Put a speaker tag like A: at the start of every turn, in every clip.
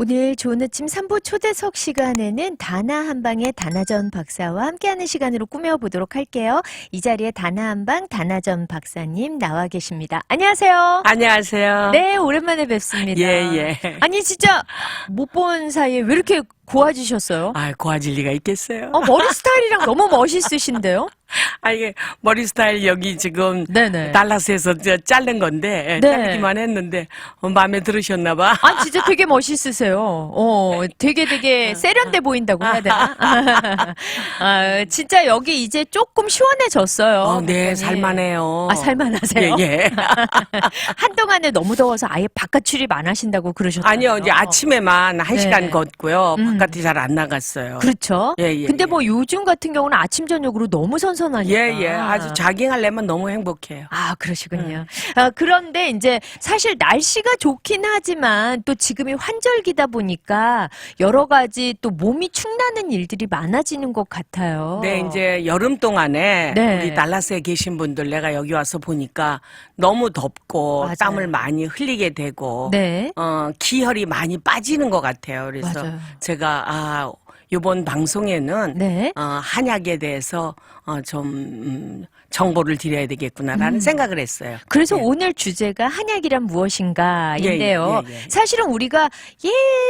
A: 오늘 좋은 아침 3부 초대석 시간에는 다나 한방의 다나전 박사와 함께하는 시간으로 꾸며보도록 할게요. 이 자리에 다나 한방 다나전 박사님 나와 계십니다. 안녕하세요.
B: 안녕하세요.
A: 네, 오랜만에 뵙습니다.
B: 예.
A: 아니 진짜 못 본 사이에 왜 이렇게 고와지셨어요?
B: 아, 고화질 리가 있겠어요.
A: 머리 스타일이랑 너무 멋있으신데요?
B: 이게 머리 스타일 여기 지금
A: 네네.
B: 달라스에서 자른 건데
A: 네.
B: 자르기만 했는데 마음에 들으셨나 봐.
A: 아, 진짜 되게 멋있으세요. 되게 세련돼 보인다고 해야 되나? 진짜 여기 이제 조금 시원해졌어요.
B: 네,
A: 박사님.
B: 살만해요.
A: 아, 살만하세요?
B: 예.
A: 한동안에 너무 더워서 아예 바깥 출입 안 하신다고 그러셨잖아요.
B: 아니요, 이제 아침에만 1시간
A: 네.
B: 걷고요. 바깥에 잘 안 나갔어요.
A: 그렇죠.
B: 예.
A: 근데 뭐 요즘 같은 경우는 아침 저녁으로 너무 선선하니까.
B: 예. 아주 자깅하려면 너무 행복해요.
A: 아, 그러시군요. 그런데 이제 사실 날씨가 좋긴 하지만 또 지금이 환절기다 보니까 여러 가지 또 몸이 축나는 일들이 많아지는 것 같아요.
B: 네, 이제 여름 동안에
A: 네.
B: 우리 달라스에 계신 분들 내가 여기 와서 보니까 너무 덥고
A: 맞아요.
B: 땀을 많이 흘리게 되고
A: 네.
B: 기혈이 많이 빠지는 것 같아요. 그래서
A: 맞아요.
B: 제가 이번 방송에는
A: 네.
B: 한약에 대해서 좀 정보를 드려야 되겠구나라는 생각을 했어요.
A: 그래서
B: 예.
A: 오늘 주제가 한약이란 무엇인가인데요.
B: 예.
A: 사실은 우리가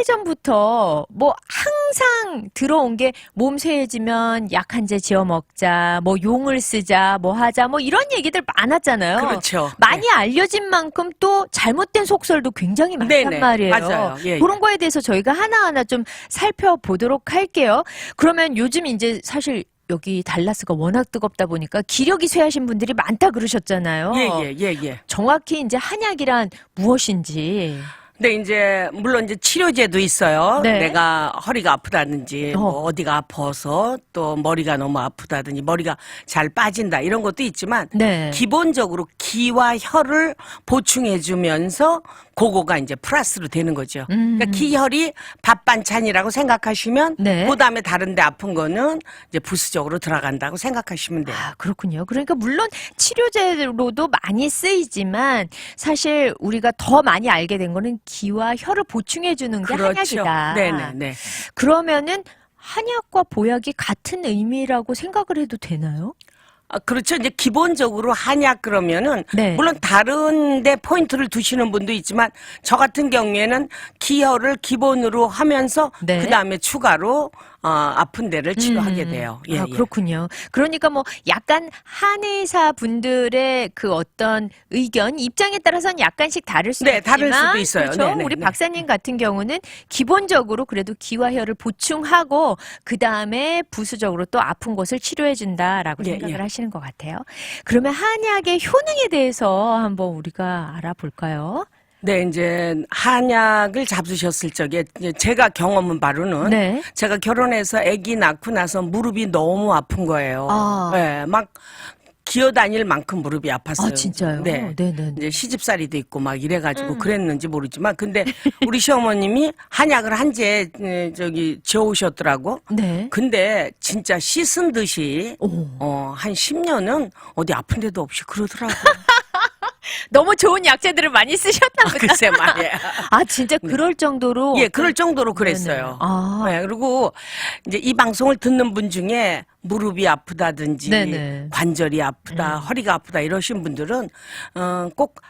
A: 예전부터 뭐 항상 들어온 게 몸 쇠해지면 약 한 제 지어 먹자, 뭐 용을 쓰자, 뭐 하자, 뭐 이런 얘기들 많았잖아요.
B: 그렇죠.
A: 많이 알려진 만큼 또 잘못된 속설도 굉장히 많단
B: 네네.
A: 말이에요.
B: 맞아요. 예.
A: 그런 거에 대해서 저희가 하나하나 좀 살펴보도록 할게요. 그러면 요즘 이제 사실 여기 달라스가 워낙 뜨겁다 보니까 기력이 쇠하신 분들이 많다 그러셨잖아요.
B: 예.
A: 정확히 이제 한약이란 무엇인지.
B: 근데 이제 물론 이제 치료제도 있어요.
A: 네.
B: 내가 허리가 아프다든지 뭐 어디가 아파서 또 머리가 너무 아프다든지 머리가 잘 빠진다 이런 것도 있지만
A: 네.
B: 기본적으로 기와 혈을 보충해 주면서 그거가 이제 플러스로 되는 거죠. 그러니까 기혈이 밥 반찬이라고 생각하시면
A: 네.
B: 그다음에 다른 데 아픈 거는 이제 부수적으로 들어간다고 생각하시면 돼요.
A: 아, 그렇군요. 그러니까 물론 치료제로도 많이 쓰이지만 사실 우리가 더 많이 알게 된 거는 기와 혈을 보충해 주는 게
B: 그렇죠.
A: 한약이다.
B: 네네.
A: 그러면은 한약과 보약이 같은 의미라고 생각을 해도 되나요?
B: 그렇죠. 이제 기본적으로 한약 그러면은
A: 네.
B: 물론 다른 데 포인트를 두시는 분도 있지만 저 같은 경우에는 기혈을 기본으로 하면서
A: 네.
B: 그다음에 추가로 아픈 데를 치료하게 돼요. 예.
A: 그렇군요. 그러니까 뭐 약간 한의사 분들의 그 어떤 의견, 입장에 따라서는 약간씩 다를 수도
B: 네, 다를
A: 있지만
B: 수도 있어요.
A: 그렇죠?
B: 네네,
A: 우리
B: 네.
A: 박사님 같은 경우는 기본적으로 그래도 기와 혈을 보충하고 그 다음에 부수적으로 또 아픈 곳을 치료해 준다라고
B: 예,
A: 생각을
B: 예.
A: 하시는 것 같아요. 그러면 한약의 효능에 대해서 한번 우리가 알아볼까요?
B: 네, 이제 한약을 잡수셨을 적에 이제 제가 경험한 바로는
A: 네.
B: 제가 결혼해서 아기 낳고 나서 무릎이 너무 아픈 거예요. 네, 막 기어다닐 만큼 무릎이 아팠어요.
A: 아, 진짜요?
B: 네.
A: 네네.
B: 이제 시집살이도 있고 막 이래가지고 그랬는지 모르지만 근데 우리 시어머님이 한약을 한제 지어오셨더라고.
A: 네.
B: 근데 진짜 씻은 듯이 한 10년은 어디 아픈 데도 없이 그러더라고.
A: 너무 좋은 약재들을 많이 쓰셨나 보다.
B: 글쎄 말이야.
A: 아, 진짜 그럴 정도로?
B: 예, 그럴 정도로 그랬어요.
A: 네네.
B: 네, 그리고 이제 이 방송을 듣는 분 중에 무릎이 아프다든지
A: 네네.
B: 관절이 아프다, 허리가 아프다 이러신 분들은 꼭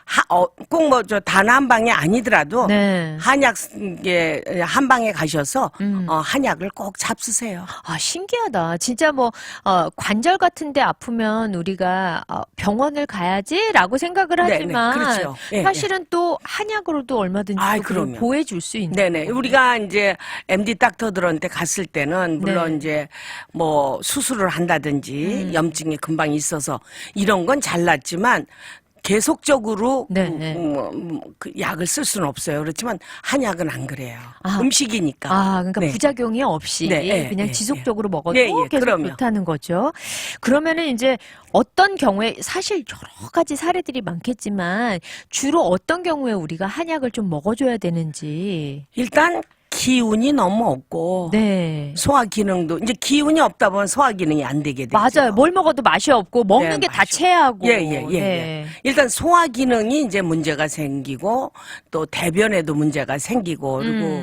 B: 뭐 저 단 한 방이 아니더라도
A: 네.
B: 한약에 한방에 가셔서 한약을 꼭 잡수세요.
A: 아, 신기하다. 진짜 뭐, 관절 같은 데 아프면 우리가 병원을 가야지라고 생각을
B: 네네,
A: 하지만
B: 그렇죠. 예,
A: 사실은 또 한약으로도 얼마든지
B: 아이,
A: 또 그걸
B: 그럼요.
A: 보호해줄 수 있는.
B: 네네.
A: 거거든요.
B: 우리가 이제 MD 닥터들한테 갔을 때는 물론
A: 네.
B: 이제 뭐 수술을 한다든지 염증이 금방 있어서 이런 건 잘났지만 계속적으로
A: 네.
B: 그 약을 쓸 수는 없어요. 그렇지만 한약은 안 그래요.
A: 아.
B: 음식이니까.
A: 그러니까
B: 네.
A: 부작용이 없이
B: 네,
A: 그냥
B: 예,
A: 지속적으로 먹어도
B: 예,
A: 계속
B: 그럼요.
A: 좋다는 거죠. 그러면은 이제 어떤 경우에 사실 여러 가지 사례들이 많겠지만 주로 어떤 경우에 우리가 한약을 좀 먹어줘야 되는지.
B: 일단 기운이 너무 없고
A: 네.
B: 소화 기능도 이제 기운이 없다 보면 소화 기능이 안 되게 되죠.
A: 맞아요. 뭘 먹어도 맛이 없고 먹는
B: 네,
A: 게 다
B: 맛이
A: 체하고.
B: 예.
A: 네.
B: 일단 소화 기능이 이제 문제가 생기고 또 대변에도 문제가 생기고 그리고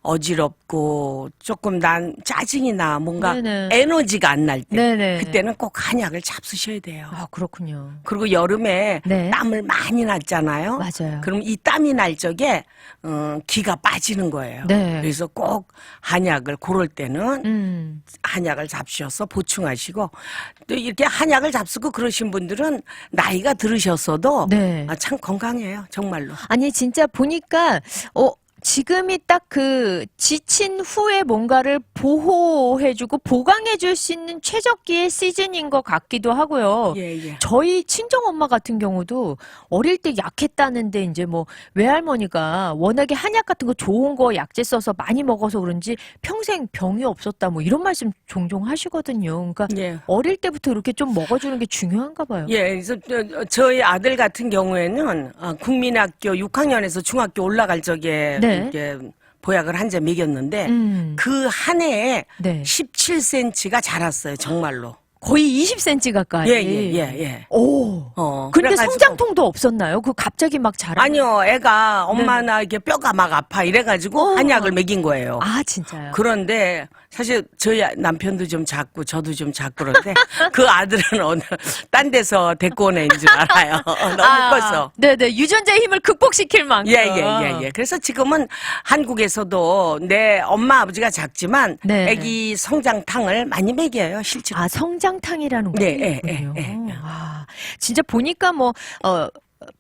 B: 어지럽고 조금 난 짜증이 나 뭔가
A: 네네.
B: 에너지가 안 날 때
A: 네네.
B: 그때는 꼭 한약을 잡수셔야 돼요.
A: 아, 그렇군요.
B: 그리고 여름에
A: 네.
B: 땀을 많이 났잖아요.
A: 맞아요.
B: 그럼 이 땀이 날 적에 기가 빠지는 거예요.
A: 네.
B: 그래서 꼭 한약을 고를 때는 한약을 잡수셔서 보충하시고 또 이렇게 한약을 잡수고 그러신 분들은 나이가 들으셨어도
A: 네.
B: 참 건강해요. 정말로.
A: 아니 진짜 보니까 지금이 딱 그 지친 후에 뭔가를 보호해주고 보강해줄 수 있는 최적기의 시즌인 것 같기도 하고요.
B: 예.
A: 저희 친정 엄마 같은 경우도 어릴 때 약했다는데 이제 뭐 외할머니가 워낙에 한약 같은 거 좋은 거 약재 써서 많이 먹어서 그런지 평생 병이 없었다 뭐 이런 말씀 종종 하시거든요. 그러니까
B: 예.
A: 어릴 때부터 이렇게 좀 먹어주는 게 중요한가 봐요.
B: 예, 그래서 저희 아들 같은 경우에는 국민학교 6학년에서 중학교 올라갈 적에
A: 네.
B: 이렇게 보약을 한 재 먹였는데 그 한 해에
A: 네.
B: 17cm가 자랐어요, 정말로.
A: 거의 20cm 가까이.
B: 예.
A: 오. 근데
B: 그래가지고
A: 성장통도 없었나요? 그 갑자기 막 자라.
B: 아니요, 애가 엄마 나 이렇게 뼈가 막 아파 이래가지고 한약을 먹인 거예요.
A: 아, 진짜요?
B: 그런데 사실 저희 남편도 좀 작고 저도 좀 작고 그런데 그 아들은 어느 딴 데서 데리고 온 애인 줄 알아요. 너무 커서.
A: 네네. 유전자의 힘을 극복시킬 만큼.
B: 예. 그래서 지금은 한국에서도 내 엄마 아버지가 작지만
A: 네.
B: 애기 성장탕을 많이 먹여요, 실제로.
A: 아, 성장탕이라는 거.
B: 네,
A: 아, 진짜 보니까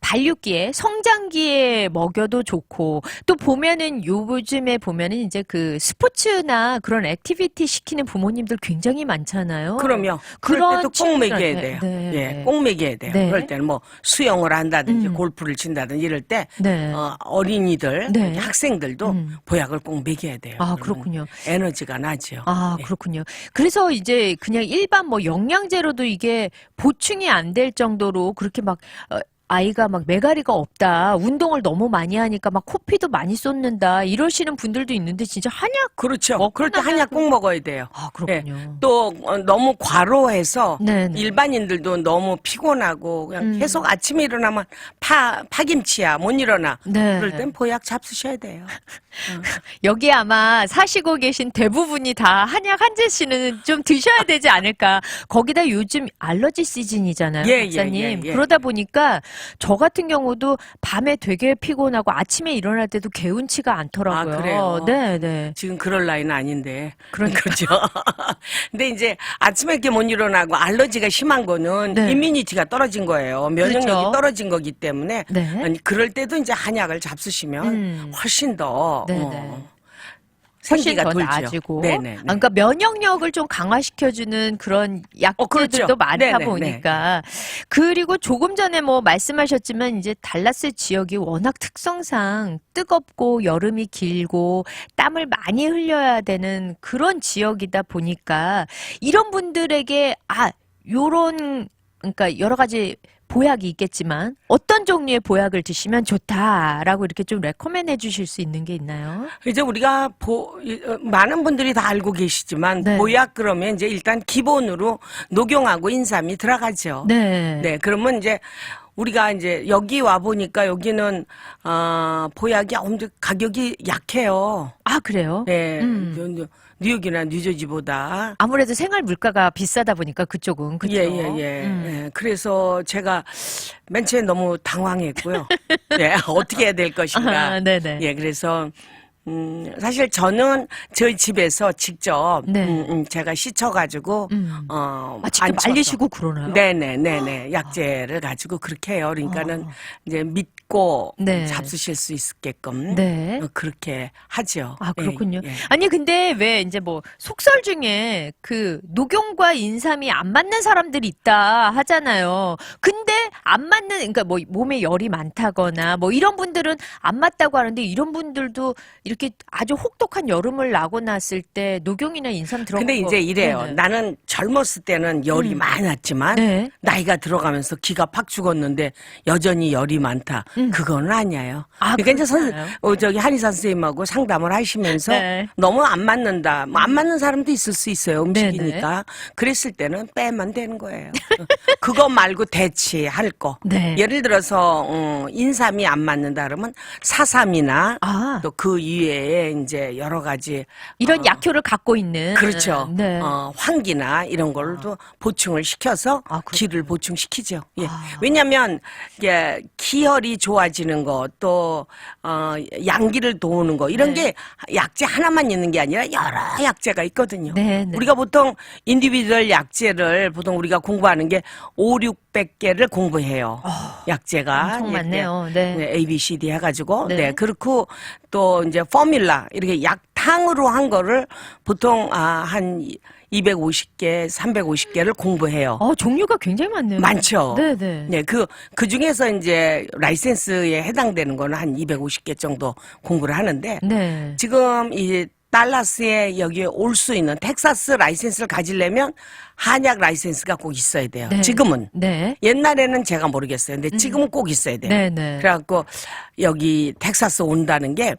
A: 발육기에 성장기에 먹여도 좋고 또 보면은 요즘에 보면은 이제 그 스포츠나 그런 액티비티 시키는 부모님들 굉장히 많잖아요.
B: 그럼요. 그럴 때도 꼭 먹여야
A: 친구들한테.
B: 돼요.
A: 네.
B: 예, 꼭 먹여야 돼요.
A: 네.
B: 그럴 때는 뭐 수영을 한다든지 골프를 친다든지 이럴 때
A: 네.
B: 어린이들,
A: 네.
B: 학생들도 보약을 꼭 먹여야 돼요.
A: 아,
B: 그러면
A: 그렇군요.
B: 에너지가 나죠.
A: 아,
B: 예.
A: 그렇군요. 그래서 이제 그냥 일반 영양제로도 이게 보충이 안 될 정도로 그렇게 아이가 메가리가 없다. 운동을 너무 많이 하니까 코피도 많이 쏟는다. 이러시는 분들도 있는데 진짜 한약.
B: 그렇죠. 그럴 때 한약 꼭 먹어야 돼요.
A: 아, 그렇군요.
B: 또 너무 과로해서
A: 네네.
B: 일반인들도 너무 피곤하고 그냥 계속 아침에 일어나면 파김치야 못 일어나.
A: 네.
B: 그럴 땐 보약 잡수셔야 돼요.
A: 여기 아마 사시고 계신 대부분이 다 한약 한 재씩은 좀 드셔야 되지 않을까. 거기다 요즘 알러지 시즌이잖아요, 박사님.
B: 예.
A: 그러다 보니까 저 같은 경우도 밤에 되게 피곤하고 아침에 일어날 때도 개운치가 않더라고요.
B: 아, 그래요?
A: 네.
B: 지금 그럴 나이는 아닌데.
A: 그러니까.
B: 그렇죠. 근데 이제 아침에 이렇게 못 일어나고 알러지가 심한 거는
A: 네.
B: 이뮤니티가 떨어진 거예요. 면역력이
A: 그렇죠.
B: 떨어진 거기 때문에.
A: 네.
B: 아니, 그럴 때도 이제 한약을 잡수시면 훨씬 더
A: 네네. 훨씬
B: 생기가
A: 더
B: 돌죠.
A: 나아지고.
B: 네네.
A: 그러니까 면역력을 좀 강화시켜주는 그런 약재들도
B: 그렇죠.
A: 많다
B: 네네,
A: 보니까. 그리고 조금 전에 말씀하셨지만 이제 달라스 지역이 워낙 특성상 뜨겁고 여름이 길고 땀을 많이 흘려야 되는 그런 지역이다 보니까 이런 분들에게 그러니까 여러 가지 보약이 있겠지만 어떤 종류의 보약을 드시면 좋다라고 이렇게 좀 레코멘드 주실 수 있는 게 있나요?
B: 이제 우리가 많은 분들이 다 알고 계시지만
A: 네.
B: 보약 그러면 이제 일단 기본으로 녹용하고 인삼이 들어가죠.
A: 네.
B: 그러면 이제 우리가 이제 여기 와 보니까 여기는 보약이 엄청 가격이 약해요.
A: 아, 그래요?
B: 네. 뉴욕이나 뉴저지보다.
A: 아무래도 생활 물가가 비싸다 보니까 그쪽은 그렇죠.
B: 예. 그래서 제가 맨 처음에 너무 당황했고요. 예, 어떻게 해야 될 것인가.
A: 네네.
B: 예, 그래서 사실 저는 저희 집에서 직접
A: 네.
B: 제가 씻어가지고
A: 직접
B: 안쳐서.
A: 말리시고 그러나요?
B: 네네. 약재를 가지고 그렇게 해요. 그러니까는 이제 믿고
A: 네.
B: 잡수실 수 있게끔
A: 네.
B: 그렇게 하죠.
A: 아, 그렇군요.
B: 예.
A: 아니, 근데 왜 이제 속설 중에 그 녹용과 인삼이 안 맞는 사람들이 있다 하잖아요. 근데 안 맞는, 그러니까 몸에 열이 많다거나 이런 분들은 안 맞다고 하는데 이런 분들도 이렇게 아주 혹독한 여름을 나고 났을 때 녹용이나 인삼 들어간
B: 근데
A: 거.
B: 이제 이래요.
A: 네네.
B: 나는 젊었을 때는 열이 많았지만
A: 네.
B: 나이가 들어가면서 기가 팍 죽었는데 여전히 열이 많다. 그건 아니에요.
A: 아,
B: 그러니까 이제
A: 그렇잖아요.
B: 저기 한의사 선생님하고 상담을 하시면서
A: 네.
B: 너무 안 맞는다. 뭐 안 맞는 사람도 있을 수 있어요. 음식이니까.
A: 네네.
B: 그랬을 때는 빼면 되는 거예요. 그거 말고 대치할 거.
A: 네.
B: 예를 들어서 인삼이 안 맞는다 그러면 사삼이나
A: 아.
B: 또 그 이외에 이제 여러 가지
A: 이런 약효를 갖고 있는.
B: 그렇죠.
A: 네.
B: 황기나 이런 걸도 보충을 시켜서
A: 아, 그렇군요.
B: 기를 보충시키죠. 예.
A: 아.
B: 왜냐하면 이게 기혈이 좋아지는 거, 또 양기를 도우는 거 이런
A: 네.
B: 게 약재 하나만 있는 게 아니라 여러 약재가 있거든요.
A: 네, 네.
B: 우리가 보통 인디비du얼 약재를 보통 우리가 공부하는 게 5, 600개를 공부해요. 약재가
A: 엄청
B: 이렇게
A: 많네요. 네.
B: A, B, C, D 해가지고
A: 네.
B: 네 그렇고 또 이제 포뮬라 이렇게 약탕으로 한 거를 보통 한 250개, 350개를 공부해요.
A: 종류가 굉장히 많네요.
B: 많죠.
A: 네네.
B: 네, 그 중에서 이제 라이센스에 해당되는 거는 한 250개 정도 공부를 하는데
A: 네.
B: 지금 이 달라스에 여기 올 수 있는 텍사스 라이센스를 가지려면 한약 라이센스가 꼭 있어야 돼요.
A: 네.
B: 지금은.
A: 네.
B: 옛날에는 제가 모르겠어요. 근데 지금은 꼭 있어야 돼요.
A: 네네.
B: 그래갖고 여기 텍사스 온다는 게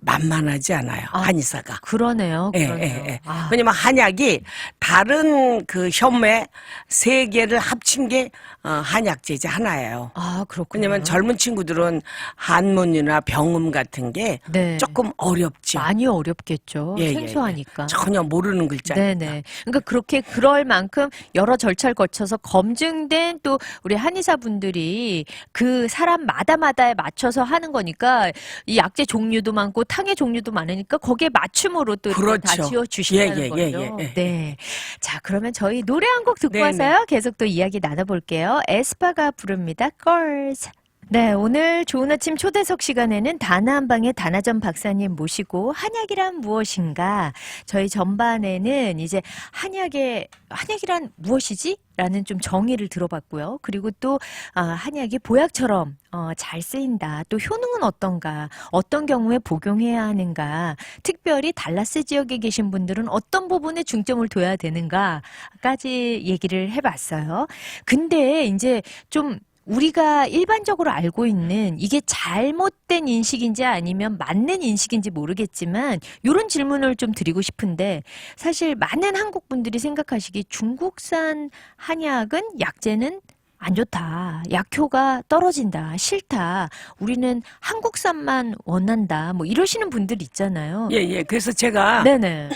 B: 만만하지 않아요. 한의사가.
A: 그러네요.
B: 예,
A: 그러네요.
B: 예, 예.
A: 아.
B: 왜냐면 한약이 다른 그 혐의 세 개를 합친 게 한약재제 하나예요.
A: 그렇군요.
B: 왜냐면 젊은 친구들은 한문이나 병음 같은 게
A: 네.
B: 조금 어렵죠.
A: 많이 어렵겠죠.
B: 예, 예, 예.
A: 생소하니까.
B: 전혀 모르는 글자.
A: 네네. 그러니까 그렇게 그럴 만큼 여러 절차를 거쳐서 검증된 또 우리 한의사분들이 그 사람마다에 맞춰서 하는 거니까 이 약재 종류도 많고 탕의 종류도 많으니까 거기에 맞춤으로 또 이렇게 다
B: 그렇죠.
A: 지어주신다는
B: 예,
A: 거죠.
B: 예, 예.
A: 네. 자, 그러면 저희 노래 한 곡 듣고
B: 네네.
A: 와서요. 계속 또 이야기 나눠볼게요. 에스파가 부릅니다. Girls. 네, 오늘 좋은 아침 초대석 시간에는 다나한방의 다나전 박사님 모시고 한약이란 무엇인가? 저희 전반에는 이제 한약이란 무엇이지? 라는 좀 정의를 들어봤고요. 그리고 또 한약이 보약처럼 잘 쓰인다. 또 효능은 어떤가? 어떤 경우에 복용해야 하는가? 특별히 달라스 지역에 계신 분들은 어떤 부분에 중점을 둬야 되는가까지 얘기를 해봤어요. 근데 이제 좀 우리가 일반적으로 알고 있는 이게 잘못된 인식인지 아니면 맞는 인식인지 모르겠지만 이런 질문을 좀 드리고 싶은데 사실 많은 한국 분들이 생각하시기 중국산 한약은 약재는 안 좋다. 약효가 떨어진다. 싫다. 우리는 한국산만 원한다. 뭐 이러시는 분들 있잖아요.
B: 예. 그래서 제가
A: 네네.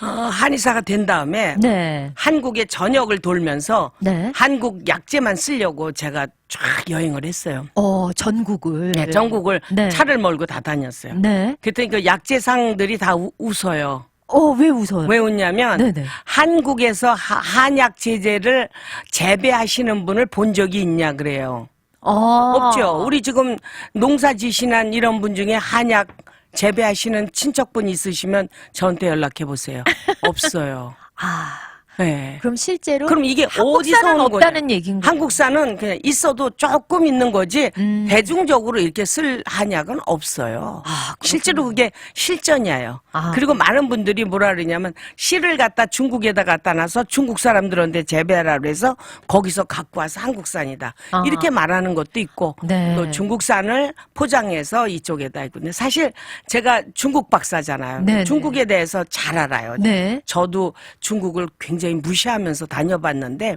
B: 한의사가 된 다음에
A: 네.
B: 한국의 전역을 돌면서
A: 네.
B: 한국 약재만 쓰려고 제가 쫙 여행을 했어요.
A: 전국을.
B: 네, 전국을
A: 네.
B: 차를 몰고 다 다녔어요.
A: 네.
B: 그랬더니 그 약재상들이 다 웃어요.
A: 왜 웃어요?
B: 왜 웃냐면
A: 네네.
B: 한국에서 한약 제재를 재배하시는 분을 본 적이 있냐 그래요. 없죠. 우리 지금 농사 지시는 이런 분 중에 한약 재배하시는 친척분 있으시면 저한테 연락해 보세요. 없어요. 네.
A: 그럼 실제로
B: 그럼 이게 어디서
A: 한국산은
B: 오는
A: 없다는
B: 거냐?
A: 얘기인 거예요?
B: 한국산은 그냥 있어도 조금 있는 거지 대중적으로 이렇게 쓸 한약은 없어요. 실제로 그게 실전이에요. 그리고 많은 분들이 뭐라 그러냐면 씨를 갖다 중국에다 갖다 놔서 중국 사람들한테 재배하라 그래서 거기서 갖고 와서 한국산이다. 이렇게 말하는 것도 있고
A: 네.
B: 또 중국산을 포장해서 이쪽에다 있고. 근데 사실 제가 중국 박사잖아요.
A: 네네.
B: 중국에 대해서 잘 알아요.
A: 네.
B: 저도 중국을 굉장히 무시하면서 다녀봤는데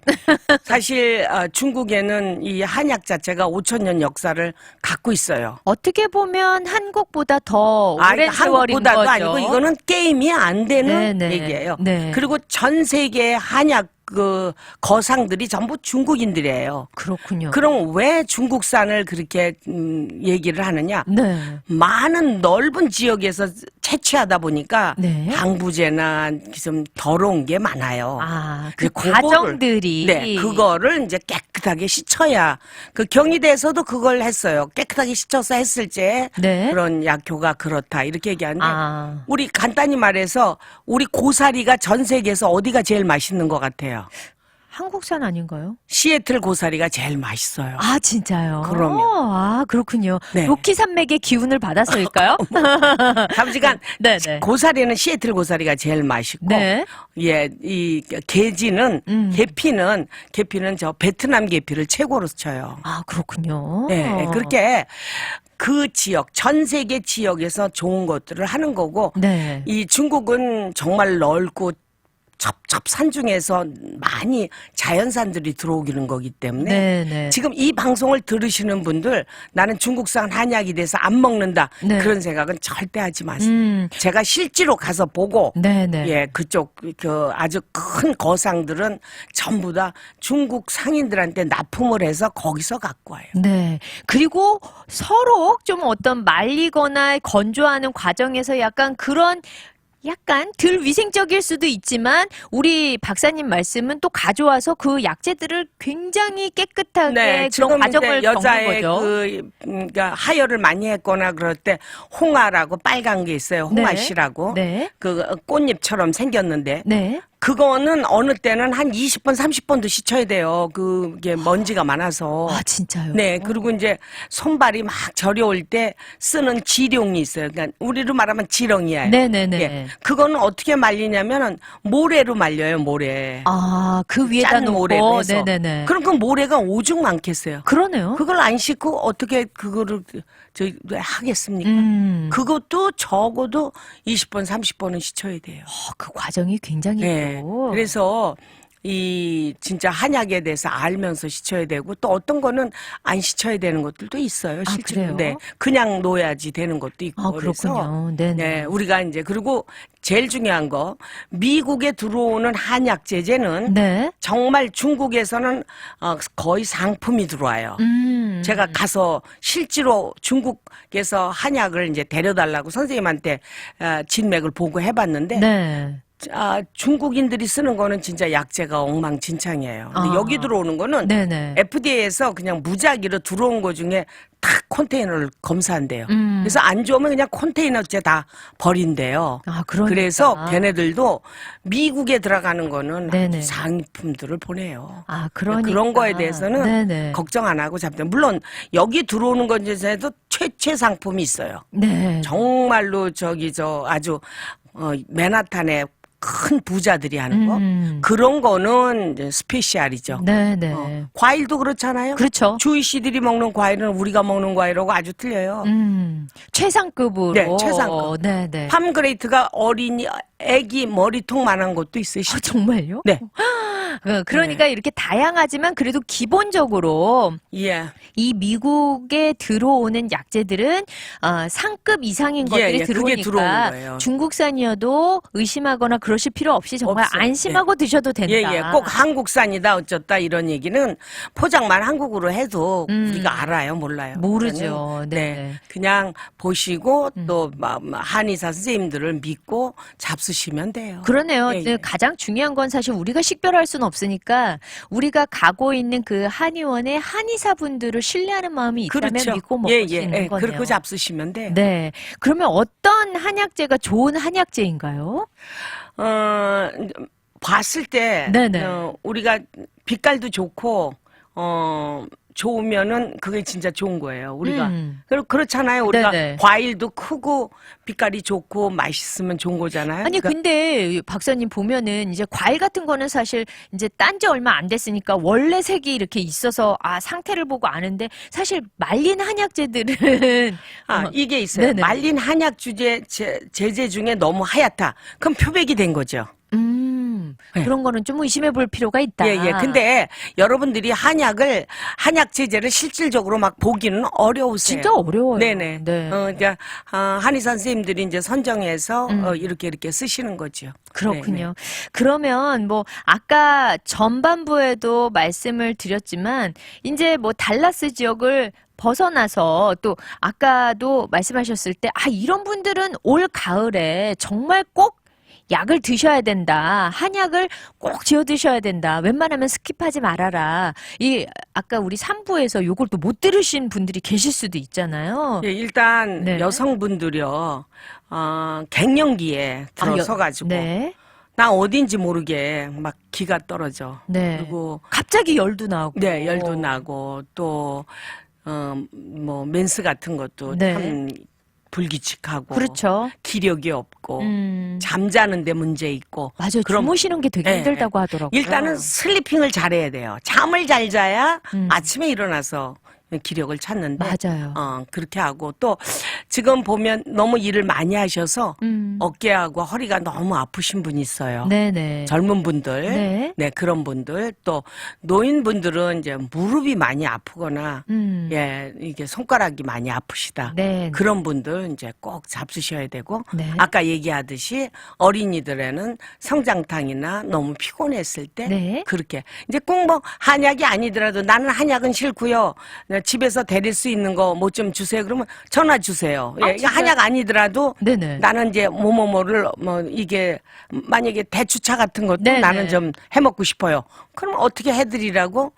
B: 사실 중국에는 이 한약 자체가 5,000년 역사를 갖고 있어요.
A: 어떻게 보면 한국보다 더 오랜 세월인
B: 한국보다도
A: 거죠.
B: 아니고 이거는 게임이 안 되는
A: 네네.
B: 얘기예요.
A: 네.
B: 그리고 전 세계의 한약 그 거상들이 전부 중국인들이에요.
A: 그렇군요.
B: 그럼 왜 중국산을 그렇게 얘기를 하느냐?
A: 네.
B: 많은 넓은 지역에서 채취하다 보니까
A: 네.
B: 방부제나 좀 더러운 게 많아요.
A: 그
B: 그거를,
A: 과정들이
B: 네, 그거를 이제 깨끗하게 씻어야 그 경희대에서도 그걸 했어요. 깨끗하게 씻어서 했을 때
A: 네.
B: 그런 약효가 그렇다 이렇게 얘기하는데 우리 간단히 말해서 우리 고사리가 전 세계에서 어디가 제일 맛있는 것 같아요?
A: 한국산 아닌가요?
B: 시애틀 고사리가 제일 맛있어요.
A: 아, 진짜요?
B: 그럼요.
A: 아, 그렇군요.
B: 네.
A: 로키 산맥의 기운을 받아서일까요?
B: 잠시간
A: 네네.
B: 고사리는 시애틀 고사리가 제일 맛있고,
A: 네.
B: 예, 이 계지는 계피는 저 베트남 계피를 최고로 쳐요.
A: 아, 그렇군요.
B: 네, 그렇게 그 지역, 전 세계 지역에서 좋은 것들을 하는 거고,
A: 네.
B: 이 중국은 정말 넓고 첩첩 산중에서 많이 자연산들이 들어오기는 거기 때문에
A: 네네.
B: 지금 이 방송을 들으시는 분들 나는 중국산 한약이 돼서 안 먹는다
A: 네.
B: 그런 생각은 절대 하지 마세요. 제가 실제로 가서 보고
A: 네네.
B: 예 그쪽 그 아주 큰 거상들은 전부 다 중국 상인들한테 납품을 해서 거기서 갖고 와요.
A: 네. 그리고 서로 좀 어떤 말리거나 건조하는 과정에서 약간 덜 위생적일 수도 있지만 우리 박사님 말씀은 또 가져와서 그 약재들을 굉장히 깨끗하게
B: 네,
A: 그런
B: 지금
A: 과정을
B: 이제
A: 겪는
B: 여자의
A: 거죠.
B: 그러니까 하혈을 많이 했거나 그럴 때 홍아라고 빨간 게 있어요. 홍아씨라고.
A: 네.
B: 그 꽃잎처럼 생겼는데
A: 네.
B: 그거는 어느 때는 한 20번, 30번도 씻어야 돼요. 그게 먼지가 많아서.
A: 아, 진짜요?
B: 네, 그리고 이제 손발이 막 저려올 때 쓰는 지룡이 있어요. 그러니까 우리로 말하면 지렁이에요.
A: 네네네.
B: 예, 그거는 어떻게 말리냐면은 모래로 말려요, 모래.
A: 아, 그 위에다
B: 짠
A: 놓고.
B: 모래로 해서.
A: 네네네.
B: 그럼 그 모래가 오죽 많겠어요.
A: 그러네요.
B: 그걸 안 씻고 어떻게 그거를 하겠습니까? 그것도 적어도 20번, 30번은 씻어야 돼요.
A: 그 과정이 굉장히
B: 네.
A: 또.
B: 그래서 이 진짜 한약에 대해서 알면서 씻어야 되고 또 어떤 거는 안 씻어야 되는 것들도 있어요.
A: 아,
B: 실제로.
A: 그래요?
B: 네. 그냥 놓아야지 되는 것도 있고.
A: 아,
B: 그래서
A: 그렇군요. 네네.
B: 네, 우리가 이제 그리고 제일 중요한 거 미국에 들어오는 한약 제재는
A: 네.
B: 정말 중국에서는 거의 상품이 들어와요. 제가 가서 실제로 중국에서 한약을 이제 데려달라고 선생님한테 진맥을 보고 해봤는데
A: 네.
B: 중국인들이 쓰는 거는 진짜 약재가 엉망진창이에요. 근데 여기 들어오는 거는
A: 네네.
B: FDA에서 그냥 무작위로 들어온 거 중에 다 컨테이너를 검사한대요. 그래서 안 좋으면 그냥 컨테이너째 다 버린대요.
A: 아, 그러니까.
B: 그래서 걔네들도 미국에 들어가는 거는
A: 네네.
B: 아주 상품들을 보내요.
A: 아, 그러니까.
B: 그런 거에 대해서는
A: 네네.
B: 걱정 안 하고 잡대. 물론 여기 들어오는 건에도 최상품이 있어요.
A: 네.
B: 정말로 아주 맨하탄에 큰 부자들이 하는 거 그런 거는 이제 스페셜이죠.
A: 네네.
B: 과일도 그렇잖아요.
A: 그렇죠.
B: 주이씨들이 먹는 과일은 우리가 먹는 과일하고 아주 틀려요.
A: 최상급으로.
B: 네, 최상급.
A: 네네.
B: 팜그레이트가 어린이 애기 머리통만한 것도 있어요.
A: 아, 정말요?
B: 네.
A: 그러니까 이렇게 다양하지만 그래도 기본적으로
B: 예.
A: 이 미국에 들어오는 약재들은 상급 이상인 것들이
B: 예, 그게 들어오는
A: 들어오니까
B: 거예요.
A: 중국산이어도 의심하거나 그러실 필요 없이 정말
B: 없어요.
A: 안심하고 드셔도 된다.
B: 예, 꼭 한국산이다 어쩌다 이런 얘기는 포장만 한국으로 해도 우리가 알아요, 몰라요.
A: 모르죠.
B: 그러니까는
A: 네.
B: 그냥 보시고 또 한의사 선생님들을 믿고 잡수시면 돼요.
A: 그러네요.
B: 예,
A: 네,
B: 예.
A: 가장 중요한 건 사실 우리가 식별할 수는 없으니까 우리가 가고 있는 그 한의원의 한의사분들을 신뢰하는 마음이 있다면
B: 그렇죠.
A: 믿고 먹을 수 있는 거네요.
B: 그렇게 잡수시면 돼요.
A: 네. 그러면 어떤 한약재가 좋은 한약재인가요?
B: 봤을 때
A: 네네.
B: 우리가 빛깔도 좋고 좋으면은 그게 진짜 좋은 거예요. 우리가 그렇잖아요. 우리가
A: 네네.
B: 과일도 크고 빛깔이 좋고 맛있으면 좋은 거잖아요.
A: 아니
B: 그러니까
A: 근데 박사님 보면은 이제 과일 같은 거는 사실 이제 딴 지 얼마 안 됐으니까 원래 색이 이렇게 있어서 상태를 보고 아는데 사실 말린 한약재들은
B: 이게 있어요.
A: 네네.
B: 말린 한약 제제 중에 너무 하얗다. 그럼 표백이 된 거죠. 네.
A: 그런 거는 좀 의심해 볼 필요가 있다.
B: 예. 근데 여러분들이 한약 제제를 실질적으로 막 보기는 어려우세요.
A: 진짜 어려워요.
B: 네네.
A: 네.
B: 그러니까 한의사 선생님들이 이제 선정해서 이렇게 쓰시는 거죠.
A: 그렇군요.
B: 네네.
A: 그러면 뭐 아까 전반부에도 말씀을 드렸지만 이제 뭐 달라스 지역을 벗어나서 또 아까도 말씀하셨을 때 이런 분들은 올 가을에 정말 꼭 약을 드셔야 된다. 한약을 꼭 지어 드셔야 된다. 웬만하면 스킵하지 말아라. 아까 우리 3부에서 요걸 또 못 들으신 분들이 계실 수도 있잖아요.
B: 예, 일단
A: 네.
B: 여성분들이요. 갱년기에 들어서 가지고
A: 네. 네.
B: 어딘지 모르게 막 기가 떨어져.
A: 네.
B: 그리고
A: 갑자기 열도 나고.
B: 네, 열도 나고 또 뭐 멘스 같은 것도
A: 네.
B: 참 불규칙하고
A: 그렇죠.
B: 기력이 없고 잠자는 데 문제 있고.
A: 맞아요.
B: 그럼
A: 주무시는 게 되게
B: 네,
A: 힘들다고 하더라고요.
B: 일단은 슬리핑을 잘해야 돼요. 잠을 잘 자야 아침에 일어나서 기력을 찾는데
A: 맞아요.
B: 그렇게 하고 또 지금 보면 너무 일을 많이 하셔서 어깨하고 허리가 너무 아프신 분이 있어요.
A: 네네.
B: 젊은 분들,
A: 네.
B: 네 그런 분들 또 노인분들은 이제 무릎이 많이 아프거나 예 이게 손가락이 많이 아프시다.
A: 네.
B: 그런 분들 이제 꼭 잡수셔야 되고
A: 네.
B: 아까 얘기하듯이 어린이들에는 성장탕이나 너무 피곤했을 때
A: 네.
B: 그렇게 이제 꼭 뭐 한약이 아니더라도 나는 한약은 싫고요. 집에서 데릴 수 있는 거 뭐 좀 주세요. 그러면 전화 주세요. 예,
A: 진짜요?
B: 한약 아니더라도
A: 네네.
B: 나는 이제 뭐뭐뭐를 뭐 이게 만약에 대추차 같은 것도
A: 네네.
B: 나는 좀 해먹고 싶어요. 그럼 어떻게 해드리라고?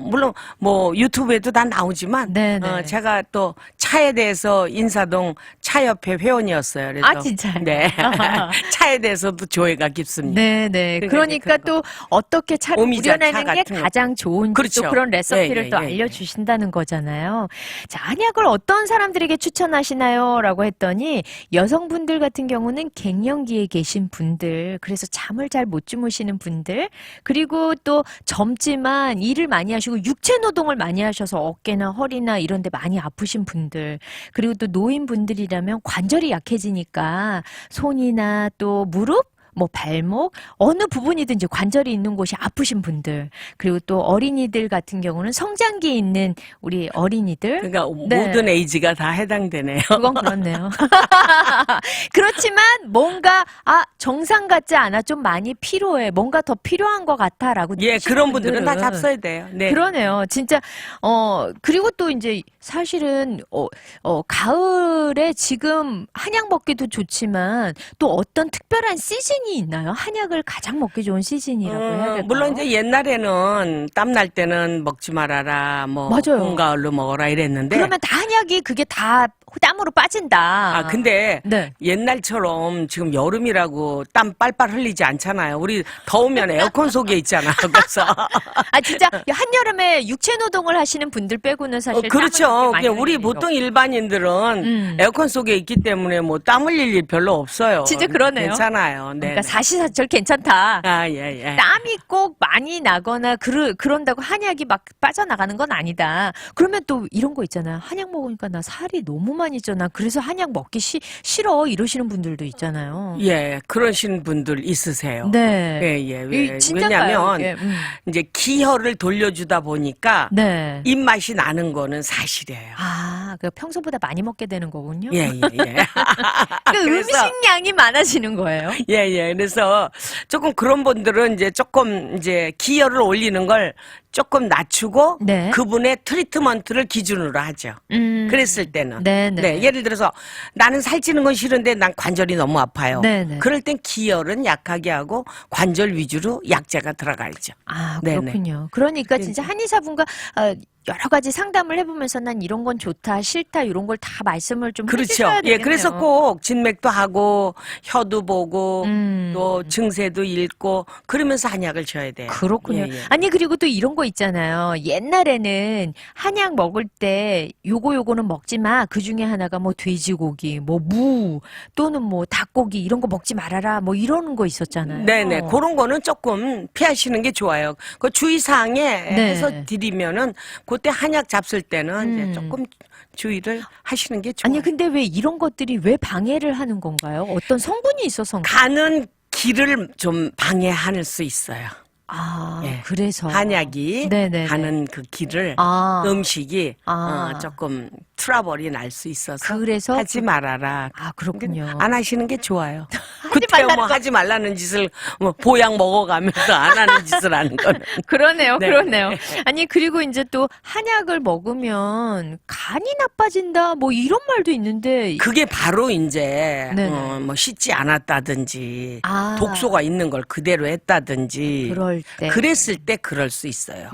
B: 물론 뭐 유튜브에도 다 나오지만
A: 네네.
B: 제가 또 차에 대해서 인사동 차협회 회원이었어요. 그래서
A: 아, 진짜요?
B: 네 차에 대해서도 조예가 깊습니다.
A: 네네. 그러니까
B: 그런
A: 또 어떻게 차를
B: 오미자 차
A: 우려내는 게
B: 같은 거.
A: 가장 좋은지
B: 그렇죠.
A: 또 그런 레시피를
B: 예,
A: 또
B: 예, 예.
A: 알려주신다는 거잖아요. 자, 한약을 어떤 사람들에게 추천하시나요? 라고 했더니 여성분들 같은 경우는 갱년기에 계신 분들, 그래서 잠을 잘 못 주무시는 분들, 그리고 또 젊지만 일을 많이 하시고 육체 노동을 많이 하셔서 어깨나 허리나 이런 데 많이 아프신 분들, 그리고 또 노인분들이라면 관절이 약해지니까 손이나 또 무릎, 뭐 발목 어느 부분이든지 관절이 있는 곳이 아프신 분들, 그리고 또 어린이들 같은 경우는 성장기에 있는 우리 어린이들,
B: 그러니까
A: 네.
B: 모든 에이지가 다 해당되네요.
A: 그건 그렇네요. 그렇지만 뭔가 정상 같지 않아, 좀 많이 필요해, 뭔가 더 필요한 것 같아라고
B: 예,
A: 느끼시는
B: 그런 분들은 다
A: 분들은
B: 잡숴야 돼요. 네.
A: 그러네요. 진짜, 그리고 또 이제 사실은, 가을에 지금 한약 먹기도 좋지만 또 어떤 특별한 시즌이 있나요? 한약을 가장 먹기 좋은 시즌이라고 해야 될까요?
B: 물론 이제 옛날에는 땀 날 때는 먹지 말아라, 뭐
A: 맞아요.
B: 봄 가을로 먹어라 이랬는데.
A: 그러면 다 한약이 그게 다 땀으로 빠진다.
B: 근데
A: 네.
B: 옛날처럼 지금 여름이라고 땀 빨빨 흘리지 않잖아요. 우리 더우면 에어컨 속에 있잖아. 그래서
A: 진짜 한여름에 육체 노동을 하시는 분들 빼고는 사실
B: 그렇죠.
A: 땀을 그렇게 많이
B: 그냥 우리
A: 흘릴 일이
B: 보통 일반인들은 에어컨 속에 있기 때문에 뭐 땀 흘릴 일 별로 없어요.
A: 진짜 그러네요.
B: 괜찮아요. 네.
A: 그러니까 사시사철 괜찮다.
B: 예.
A: 땀이 꼭 많이 나거나 그런다고 한약이 막 빠져나가는 건 아니다. 그러면 또 이런 거 있잖아요. 한약 먹으니까 나 살이 너무 많이 쪄. 나 그래서 한약 먹기 싫어 이러시는 분들도 있잖아요.
B: 예, 그러신 분들 있으세요.
A: 네.
B: 예.
A: 진짜인가요,
B: 왜냐하면
A: 이게?
B: 이제 기혈을 돌려주다 보니까
A: 네.
B: 입맛이 나는 거는 사실이에요.
A: 그 평소보다 많이 먹게 되는 거군요.
B: 예.
A: 그 음식량이 많아지는 거예요.
B: 예. 그래서 조금 그런 분들은 이제 조금 이제 기혈을 올리는 걸 조금 낮추고
A: 네.
B: 그분의 트리트먼트를 기준으로 하죠. 그랬을 때는.
A: 네네.
B: 예를 들어서 나는 살찌는 건 싫은데 난 관절이 너무 아파요.
A: 네네.
B: 그럴 땐 기혈은 약하게 하고 관절 위주로 약재가 들어가야죠.
A: 그렇군요. 그러니까 진짜 한의사분과 여러 가지 상담을 해보면서 난 이런 건 좋다, 싫다 이런 걸 다 말씀을 좀
B: 그렇죠.
A: 해주셔야 되겠네요.
B: 예, 그래서 꼭 진맥도 하고 혀도 보고
A: 음.
B: 또 증세도 읽고 그러면서 한약을 줘야 돼요.
A: 그렇군요.
B: 예.
A: 아니 그리고 또 이런 거 있잖아요. 옛날에는 한약 먹을 때 요거는 먹지 마. 그 중에 하나가 뭐 돼지고기, 뭐 무 또는 뭐 닭고기 이런 거 먹지 말아라. 뭐 이러는 거 있었잖아요.
B: 네네. 그런 거는 조금 피하시는 게 좋아요. 그 주의사항에
A: 네.
B: 해서 드리면은 그때 한약 잡술 때는 이제 조금 주의를 하시는 게 좋아요.
A: 아니 근데 왜 이런 것들이 왜 방해를 하는 건가요? 어떤 성분이 있어서
B: 가는 길을 좀 방해할 수 있어요. 예.
A: 그래서
B: 한약이
A: 네네네.
B: 가는 그 길을 음식이 조금 트러블이 날 수 있어서
A: 그래서
B: 하지 말아라.
A: 그렇군요.
B: 안 하시는 게 좋아요.
A: 하지
B: 그때
A: 말라는
B: 뭐
A: 거.
B: 하지 말라는 짓을 뭐 보약 먹어가면서 안 하는 짓을 하는 거는.
A: 그러네요.
B: 네.
A: 그러네요. 아니 그리고 이제 또 한약을 먹으면 간이 나빠진다 뭐 이런 말도 있는데
B: 그게 바로 이제
A: 네네.
B: 뭐 씻지 않았다든지
A: 아.
B: 독소가 있는 걸 그대로 했다든지
A: 그럴 때.
B: 그랬을 때 그럴 수 있어요.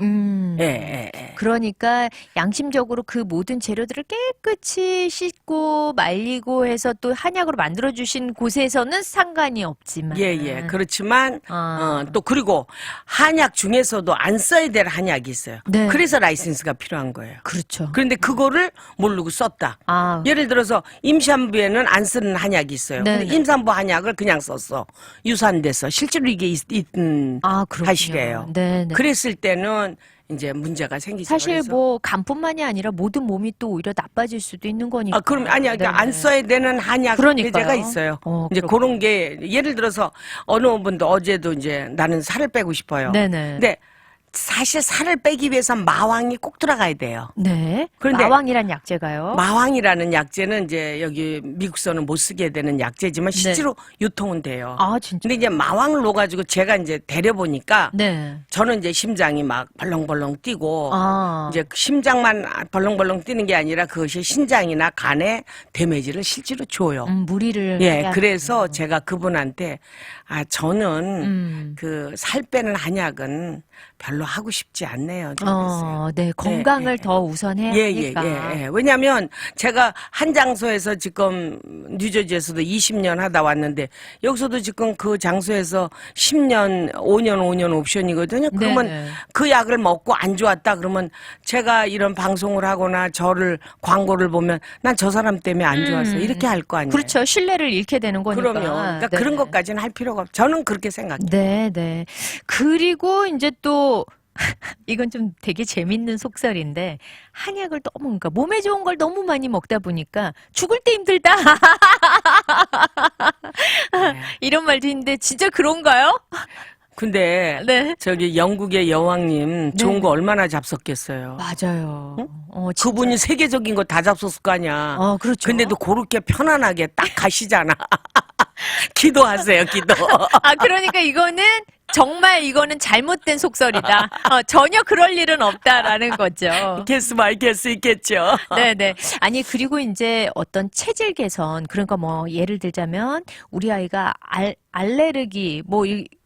B: 예, 예, 예.
A: 그러니까 양심적으로 그 모든 재료들을 깨끗이 씻고 말리고 해서 또 한약으로 만들어주신 곳에서는 상관이 없지만.
B: 예, 예. 그렇지만,
A: 아.
B: 또 그리고 한약 중에서도 안 써야 될 한약이 있어요.
A: 네.
B: 그래서 라이센스가 필요한 거예요.
A: 그렇죠.
B: 그런데 그거를 모르고 썼다.
A: 아.
B: 예를 들어서 임산부에는 안 쓰는 한약이 있어요.
A: 네,
B: 근데
A: 네.
B: 임산부 한약을 그냥 썼어. 유산돼서 실제로 이게 있는
A: 아, 그렇군요.
B: 하시래요.
A: 네, 네.
B: 그랬을 때는 이제 문제가 생기죠.
A: 사실
B: 그래서.
A: 뭐 간뿐만이 아니라 모든 몸이 또 오히려 나빠질 수도 있는 거니까.
B: 아, 그럼 아니야. 그러니까
A: 네네.
B: 안 써야 되는 한약
A: 그러니까요.
B: 제가 있어요. 이제
A: 그렇군요.
B: 그런 게 예를 들어서 어느 분도 어제도 이제 나는 살을 빼고 싶어요.
A: 네네.
B: 근데 사실 살을 빼기 위해선 마왕이 꼭 들어가야 돼요.
A: 네.
B: 그런데
A: 마왕이란 약재가요.
B: 마왕이라는 약재는 이제 여기 미국서는 못 쓰게 되는 약재지만 실제로 유통은 돼요.
A: 아, 진짜.
B: 근데 이제 마왕을 넣어가지고 제가 이제 데려보니까
A: 네.
B: 저는 이제 심장이 막 벌렁벌렁 뛰고
A: 아.
B: 이제 심장만 벌렁벌렁 뛰는 게 아니라 그것이 신장이나 간에 데미지를 실제로 줘요.
A: 무리를.
B: 예,
A: 해야
B: 그래서 제가 그분한테 저는
A: 음.
B: 그 살 빼는 한약은 별로 하고 싶지 않네요.
A: 네. 건강을
B: 예,
A: 더 우선해야
B: 예,
A: 하니까.
B: 예, 예. 왜냐하면 제가 한 장소에서 지금 뉴저지에서도 20년 하다 왔는데 여기서도 지금 그 장소에서 10년, 5년 옵션이거든요. 그러면
A: 네네.
B: 그 약을 먹고 안 좋았다 그러면 제가 이런 방송을 하거나 저를 광고를 보면 난 저 사람 때문에 안 좋았어. 이렇게 할 거 아니에요.
A: 그렇죠. 신뢰를 잃게 되는 거니까.
B: 그럼요. 그러니까
A: 네.
B: 그런 것까지는 할 필요가 없. 저는 그렇게 생각해요.
A: 네, 네. 그리고 이제 또 이건 좀 되게 재밌는 속설인데 한약을 너무 그러니까 몸에 좋은 걸 너무 많이 먹다 보니까 죽을 때 힘들다.
B: 네.
A: 이런 말도 있는데 진짜 그런가요?
B: 근데
A: 네.
B: 저기 영국의 여왕님 좋은
A: 네.
B: 거 얼마나 잡섰겠어요.
A: 맞아요. 진짜.
B: 그분이 세계적인 거 다 잡섰을 거 아니야.
A: 그렇죠.
B: 근데도 그렇게 편안하게 딱 가시잖아. 기도하세요, 기도.
A: 그러니까 정말 이거는 잘못된 속설이다. 전혀 그럴 일은 없다라는 거죠.
B: 개수 말 개수 있겠죠.
A: 네네. 아니, 그리고 이제 어떤 체질 개선, 그러니까 뭐, 예를 들자면, 우리 아이가 알레르기,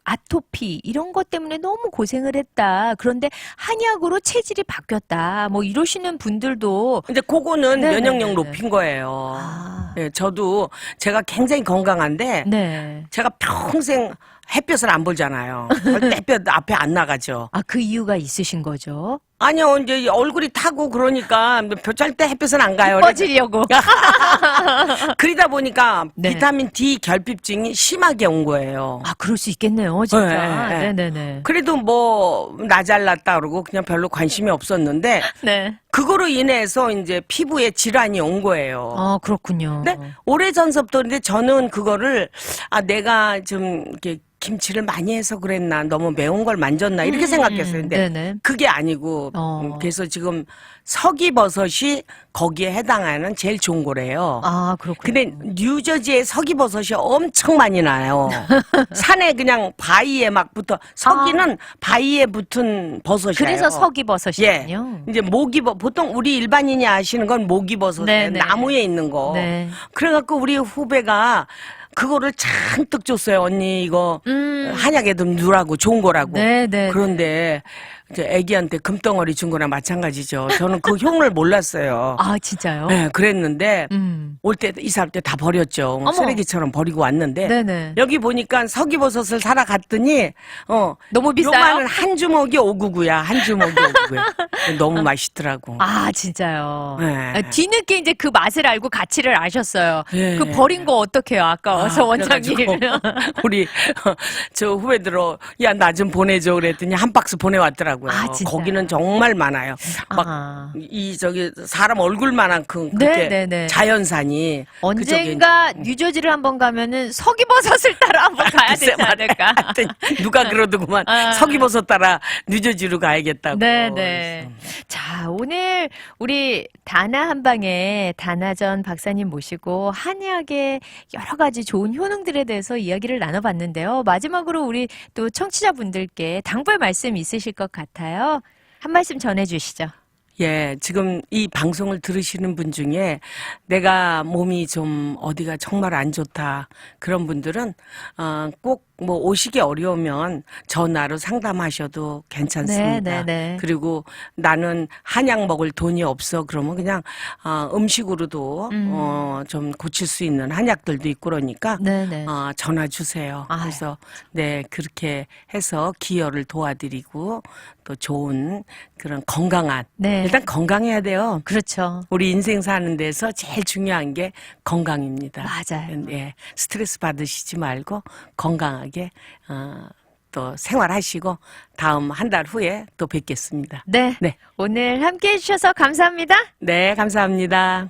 A: 아토피, 이런 것 때문에 너무 고생을 했다. 그런데 한약으로 체질이 바뀌었다. 뭐, 이러시는 분들도.
B: 근데 그거는
A: 네네네네.
B: 면역력 높인 거예요.
A: 아.
B: 예, 저도 제가 굉장히 건강한데
A: 네.
B: 제가 평생 햇볕을 안 보잖아요. 절대 햇볕 앞에 안 나가죠.
A: 그 이유가 있으신 거죠?
B: 아니요, 이제 얼굴이 타고 그러니까 절대 햇볕은 안 가요.
A: 꺼지려고.
B: 그러다 보니까
A: 네.
B: 비타민 D 결핍증이 심하게 온 거예요.
A: 그럴 수 있겠네요, 진짜.
B: 네, 네.
A: 네네네.
B: 그래도 나 잘났다 그러고 그냥 별로 관심이 없었는데
A: 네.
B: 그거로 인해서 이제 피부에 질환이 온 거예요.
A: 그렇군요.
B: 근데 오래전서부터 근데 저는 그거를 내가 좀 이렇게 김치를 많이 해서 그랬나 너무 매운 걸 만졌나 이렇게 생각했어요. 근데
A: 네네.
B: 그게 아니고 그래서 지금 서기버섯이 거기에 해당하는 제일 좋은 거래요.
A: 그렇군요.
B: 근데 뉴저지에 서기버섯이 엄청 많이 나요. 산에 그냥 바위에 막 붙어 서기는 바위에 붙은 버섯이에요.
A: 그래서 서기버섯이군요.
B: 예. 이제 보통 우리 일반인이 아시는 건 모기버섯
A: 네네.
B: 나무에 있는 거.
A: 네.
B: 그래갖고 우리 후배가 그거를 잔뜩 줬어요. 언니 이거 한약에도 누라고 좋은 거라고.
A: 네네.
B: 그런데 이제 애기한테 금덩어리 준 거랑 마찬가지죠. 저는 그 효능을 몰랐어요.
A: 진짜요?
B: 네, 그랬는데
A: 음.
B: 이사 올 때 다 버렸죠.
A: 어머.
B: 쓰레기처럼 버리고 왔는데
A: 네네.
B: 여기 보니까 서기버섯을 사러 갔더니
A: 너무 비싸요?
B: 요만한 한 주먹이 599야. 한 주먹이 599야. 너무 맛있더라고.
A: 진짜요.
B: 네.
A: 뒤늦게 이제 그 맛을 알고 가치를 아셨어요.
B: 네.
A: 그 버린 거 어떡해요? 아까워서 원장님.
B: 그래가지고 우리 저 후배들어 야 나 좀 보내줘 그랬더니 한 박스 보내왔더라고요.
A: 진짜요?
B: 거기는 정말 많아요. 막 저기 사람 얼굴만한큼 그렇게
A: 네네네.
B: 자연산이
A: 언젠가 뉴저지를 한번 가면은 서기버섯을 따라 한번 가야 되지 않을까?
B: 하여튼 누가 그러더구만 서기버섯 따라 뉴저지로 가야겠다고.
A: 네네. 자, 오늘 우리 다나 한방에 다나전 박사님 모시고 한약의 여러 가지 좋은 효능들에 대해서 이야기를 나눠봤는데요. 마지막으로 우리 또 청취자분들께 당부의 말씀 있으실 것 같아요. 한 말씀 전해주시죠.
B: 예, 지금 이 방송을 들으시는 분 중에 내가 몸이 좀 어디가 정말 안 좋다. 그런 분들은, 꼭 뭐 오시기 어려우면 전화로 상담하셔도 괜찮습니다.
A: 네, 네, 네.
B: 그리고 나는 한약 먹을 돈이 없어. 그러면 그냥, 음식으로도, 좀 고칠 수 있는 한약들도 있고 그러니까,
A: 네, 네.
B: 전화 주세요.
A: 아유.
B: 그래서, 네, 그렇게 해서 기여를 도와드리고 또 좋은 그런 건강한,
A: 네.
B: 일단 건강해야 돼요.
A: 그렇죠.
B: 우리 인생 사는 데서 제일 중요한 게 건강입니다.
A: 맞아요.
B: 예, 스트레스 받으시지 말고 건강하게 또 생활하시고 다음 한 달 후에 또 뵙겠습니다.
A: 네.
B: 네,
A: 오늘 함께 해주셔서 감사합니다.
B: 네, 감사합니다.